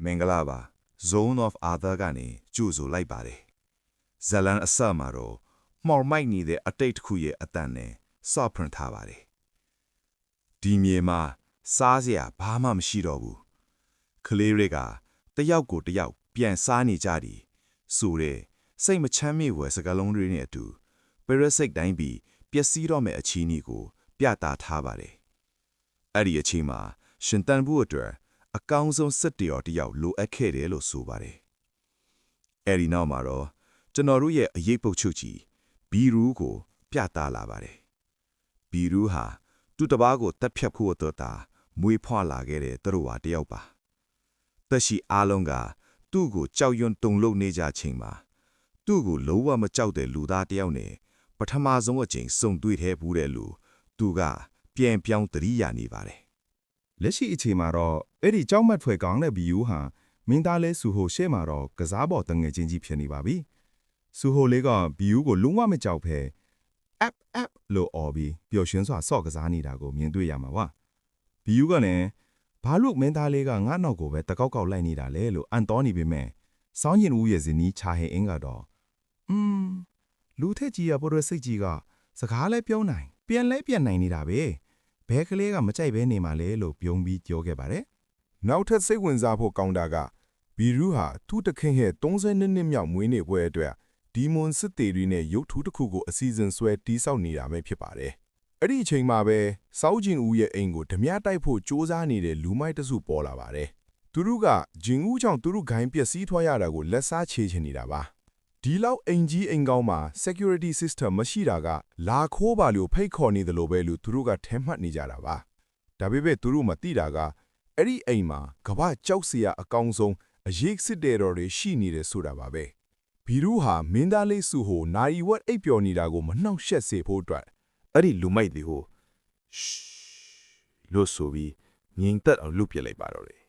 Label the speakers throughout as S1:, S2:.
S1: မင်္ဂလာပါ Zone of Other ကနေကြိုဆိုလိုက်ပါတယ်ဇလန်အစမှာတော့မှောင်မိုက်နေတဲ့အတိတ်တစ်ခုရဲ့အတန်နဲ့စော့ဖွင့်ထားပါတယ်ဒီမြေမှာစားစရာဘာမှမရှိတော့ဘူးကလေးတွေကတယောက်ကိုတယောက်ပြန်စားနေကြတယ်ဆိုတဲ့စိတ်မချမ်းမြေ့ဝယ်စကားလုံးတွေနဲ့အတူပရစိတ်တိုင်းပြီးပျက်စီးတော့မယ့်အခြေအနေကိုပြသထားပါတယ်အဲ့ဒီအချိန်မှာရှင်တန်ဘူးအတွက်အကောင်းဆုံးစစ်တရော်တယောက်လိုအပ်ခဲ့တယ်လို့ဆိုပါတယ်။အဲဒီနောက်မှာတော့ကျွန်တော်တို့ရဲ့အရေးပုတ်ချုပ်ကြီးဘီရူးကိုပြသလာပါတယ်။ဘီရူးဟာသူ့တပားကိုတက်ဖြတ်ဖို့အတွက်သာမွေးဖွားလာခဲ့တဲ့သူတို့ဟာတယောက်ပါ။သက်ရှိအားလုံးကသူ့ကိုကြောက်ရွံ့တုန်လှုပ်နေကြချိန်မှာသူ့ကိုလုံးဝမကြောက်တဲ့လူသားတယောက်နဲ့ပထမဆုံးအချိန်စုံတွေ့ခဲ့ဘူးတဲ့လူသူကပြန်ပြောင်းတရိယာနေပါတယ်
S2: လက်ရှိအချိန်မှာတော့အဲ့ဒီကြောက်မက်ဖွယ်ကောင်းတဲ့ဘီယူဟာမင်းသားလဲဆူဟိုရှေ့မှာတော့ကစားပေါ်တငယ်ချင်းကြီးဖြစ်နေပါပြီ။ဆူဟိုလေးကဘီယူကိုလုံးဝမကြောက်ဖဲအပ်လို့အော်ပြီးပျော်ရွှင်စွာဆော့ကစားနေတာကိုမြင်တွေ့ရမှာပါ။ဘီယူကလည်းဘာလို့မင်းသားလေးကငါ့နောက်ကိုပဲတကောက်ကောက်လိုက်နေတာလဲလို့အန်တော်နေပေမဲ့စောင်းရင်ဦးရဲ့ဇနီးချာဟေအင်းကတော့လူထက်ကြီးရပေါ်ရစိတ်ကြီးကစကားလဲပြောနိုင်ပြန်လဲပြန်နိုင်နေတာပဲ။ဘဲကလေးကမကြိုက်ဘဲနေမှလဲလို့ပြုံးပြီးပြောခဲ့ပါတယ်
S3: ။နောက်ထပ်စိတ်ဝင်စားဖို့ကောင်းတာကဘီရူးဟာသူ့တခင်ရဲ့32နှစ်မြောက်မွေးနေ့ပွဲအတွက်ဒီမွန်စစ်သေးတွေနဲ့ရုပ်ထုတစ်ခုကိုအစီအစဉ်ဆွဲတီးဆောက်နေတာပဲဖြစ်ပါတယ်။အဲ့ဒီအချိန်မှာပဲစောက်ဂျင်ဦးရဲ့အိမ်ကိုဓမြတိုက်ဖို့စူးစမ်းနေတဲ့လူမိုက်တစုပေါ်လာပါတယ်။သူတို့ကဂျင်ဦးကြောင့်သူတို့ဂိုင်းပျက်စီးထွက်ရတာကိုလက်စားချေချင်နေတာပါ။ဒီလောက်အိမ်ကြီးအိမ်ကောင်းမှာ security system မရှိတာကလာခိုးပါလို့ဖိတ်ခေါ်နေတယ်လို့ပဲလို့သူတို့ကထဲမှတ်နေကြတာပါ။ဒါပေမဲ့သူတို့မသိတာကအဲ့ဒီအိမ်မှာကမ္ဘာကြောက်စရာအကောင်းဆုံးအရေးစစ်တဲ့တော်တွေရှိနေတယ်ဆိုတာပါပဲဘီရူးဟာမင်းသားလေးစုဟိုနိုင်ဝက်အိပ်ပျော်နေတာကိုမနှောက်ယှက်စေဖို့အတွက်
S1: အဲ့ဒီလူမိုက်တွေကိုလို့ဆိုပြီးငြိမ်သက်အောင်လုပ်ပြလိုက်ပါတော့တယ်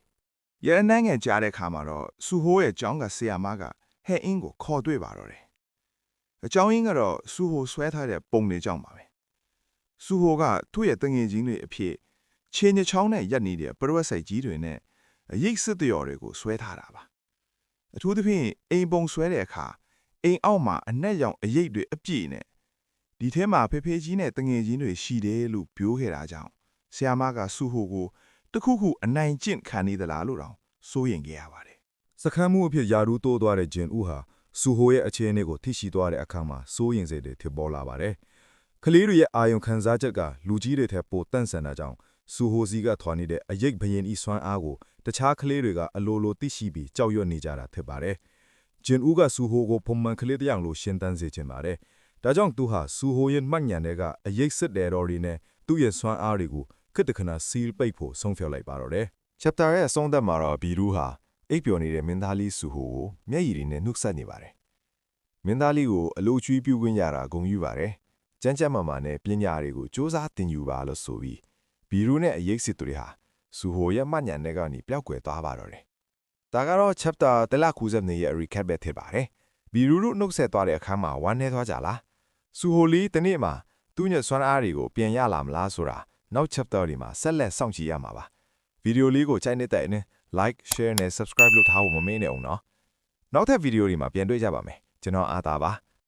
S4: ရန်နှန်းငယ်ကြားတဲ့ခါမှာတော့စုဟိုးရဲ့ကျောင်းကဆရာမကဟဲ့အင်းကိုခေါ်တွေ့ပါတော့တယ်အကြောင်းရင်းကတော့စုဟိုဆွဲထားတဲ့ပုံတွေကြောင့်ပါပဲစုဟိုကသူ့ရဲ့တငယ်ချင်းတွေအဖြစ်ချင်းချောင်းနဲ့ရက်နေတဲ့ပရဝက်ဆိုင်ကြီးတွေနဲ့အရေးစစ်တရော်တွေကိုဆွဲထားတာပါအထူးသဖြင့်အိမ်ပုံဆွဲတဲ့အခါအိမ်အောက်မှာအနက်ရောင်အရေးတွေအပြည့်နဲ့ဒီထဲမှာဖေဖေကြီးနဲ့တငယ်ချင်းတွေရှိတယ်လို့ပြောခဲ့တာကြောင့်ဆရာမကစုဟိုကိုတခုခုအနိုင်ကျင့်ခံနေသလားလို့တောင်စိုးရင်ခဲ့ရပါတယ်
S2: စခန်းမှုအဖြစ်ယာရူးတိုးသွားတဲ့ဂျင်ဦးဟာဆူဟိုရဲ့အခြေအနေကိုထိရှိသွားတဲ့အခါမှာစိုးရင်စိတ်တွေဖြစ်ပေါ်လာပါတယ်ကလေးတွေရဲ့အာယုံခံစားချက်ကလူကြီးတွေထက်ပိုတန့်ဆန်တာကြောင့်ဆူဟိုစီကထွာနေတဲ့အရိပ်ဘရင်ဤစွမ်းအားကိုတခြားကလေးတွေကအလိုလိုသိရှိပြီးကြောက်ရွံ့နေကြတာဖြစ်ပါတယ်။ဂျင်ဦးကဆူဟိုကိုပုံမှန်ကလေးတယောက်လိုရှင်းတန်းစေချင်ပါတယ်။ဒါကြောင့်သူဟာဆူဟိုရဲ့မှတ်ဉာဏ်တွေကအရိပ်စစ်တဲ့တော်တွေနဲ့သူ့ရဲ့စွမ်းအားတွေကိုခစ်တခဏစီးပိတ်ဖို့ဆုံးဖြတ်လိုက်ပါတော့တယ်။
S3: chapter ရဲ့အဆုံးသတ်မှာတော့ဘီရူးဟာအိပ်ပျော်နေတဲ့မင်းသားလေးဆူဟိုကိုမျက်ရည်တွေနဲ့နှုတ်ဆက်နေပါတယ်။မင်းသားလေးကိုအလိုကျွေးပြုခွင့်ရတာဂုဏ်ယူပါတယ်။ကျန်းကျန်းမာမာနဲ့ပညာတွေကိုစူးစမ်းသင်ယူပါလို့ဆိုပြီးဘီရူးနဲ့အရေးစစ်တွေဟာဆူဟိုရဲ့မှတ်ဉာဏ်နဲ့ကနေပျောက်ကွယ်သွားပါတော့တယ်။ဒါကတော့ chapter 190ရဲ့ recap ပဲဖြစ်ပါတယ်။ဘီရူးတို့နှုတ်ဆက်သွားတဲ့အခါမှာဝမ်းနည်းသွားကြလား။ဆူဟိုလေးတနေ့မှာသူ့ရဲ့စွမ်းအားတွေကိုပြန်ရလာမလားဆိုတာနောက် chapter တွေမှာဆက်လက်စောင့်ကြည့်ရမှာပါ။ဗီဒီယိုလေးကိုကြိုက်နေတဲ့အနေနဲ့ like share နဲ့ subscribe လုပ်ထားဖို့မမေ့နဲ့အောင်နော်။နောက်ထပ်ဗီဒီယိုတွေမှာပြန်တွေ့ကြပါမယ်။ကျွန်တော်အားသာပါ။